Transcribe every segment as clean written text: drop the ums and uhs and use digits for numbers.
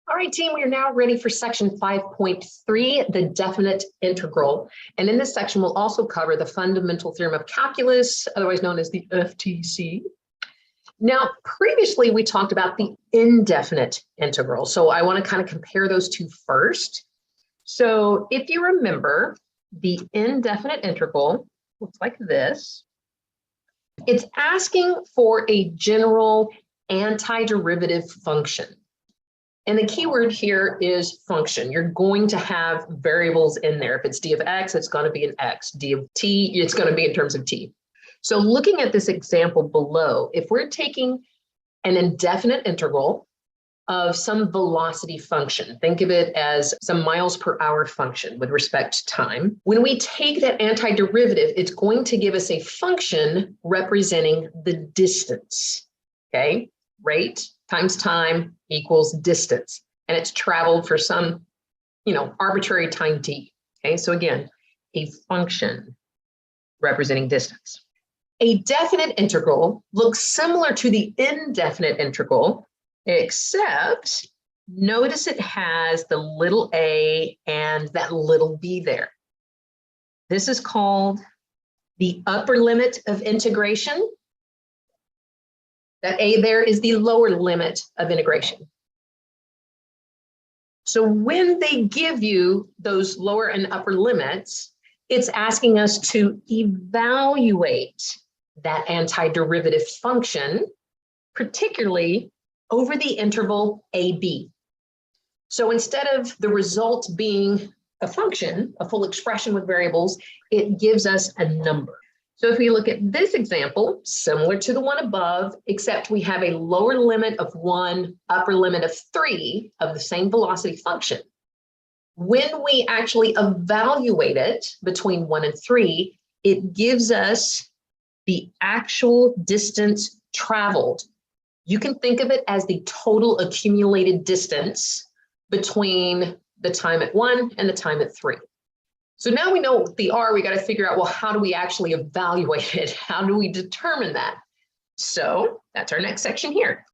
All right, team, we are now ready for section 5.3, the definite integral. And in this section, we'll also cover the fundamental theorem of calculus, otherwise known as the FTC. Now, previously, we talked about the indefinite integral. So I want to kind of compare those two first. So if you remember, the indefinite integral looks like this. It's asking for a general antiderivative function. And the key word here is function. You're going to have variables in there. If it's d of x, it's going to be an x. D of t, it's going to be in terms of t. So looking at this example below, if we're taking an indefinite integral of some velocity function, think of it as some miles per hour function with respect to time. When we take that antiderivative, it's going to give us a function representing the distance, okay? Rate times time equals distance, and it's traveled for some, arbitrary time t. Okay, so again, a function representing distance. A definite integral looks similar to the indefinite integral, except notice it has the little a and that little b there. This is called the upper limit of integration. That a there is the lower limit of integration. So when they give you those lower and upper limits, it's asking us to evaluate that antiderivative function, particularly over the interval AB. So instead of the result being a function, a full expression with variables, it gives us a number. So if we look at this example, similar to the one above, except we have a lower limit of 1, upper limit of 3 of the same velocity function. When we actually evaluate it between 1 and 3, it gives us the actual distance traveled. You can think of it as the total accumulated distance between the time at 1 and the time at 3. So now we know what the R, we got to figure out, well, how do we actually evaluate it? How do we determine that? So that's our next section here,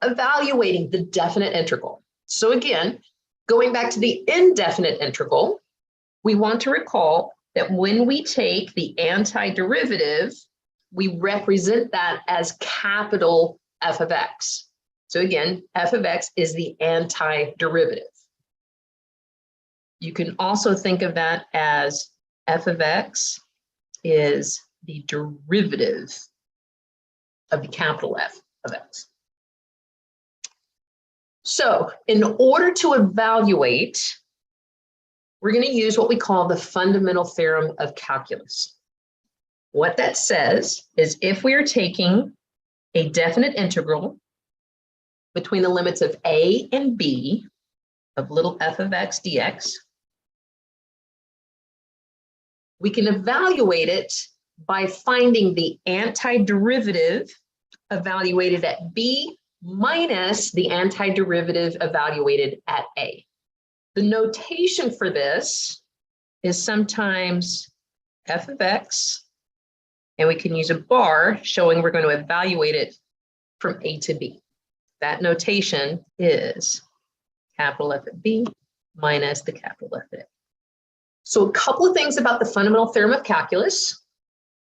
evaluating the definite integral. So again, going back to the indefinite integral, we want to recall that when we take the antiderivative, we represent that as capital F of X. So again, F of X is the antiderivative. You can also think of that as F of X is the derivative of the capital F of X. So in order to evaluate, we're going to use what we call the fundamental theorem of calculus. What that says is if we are taking a definite integral between the limits of a and b of little f of x dx, we can evaluate it by finding the antiderivative evaluated at b minus the antiderivative evaluated at a. The notation for this is sometimes f of x, and we can use a bar showing we're going to evaluate it from a to b. That notation is capital F at b minus the capital F at a. So a couple of things about the fundamental theorem of calculus.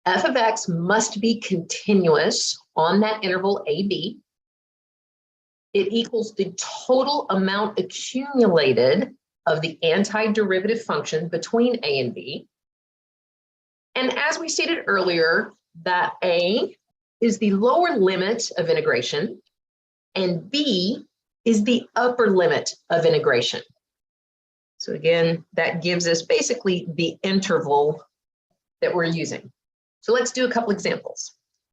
F of x must be continuous on that interval AB. It equals the total amount accumulated of the antiderivative function between a and b. And as we stated earlier, that a is the lower limit of integration and b is the upper limit of integration. So again, that gives us basically the interval that we're using. So let's do a couple examples.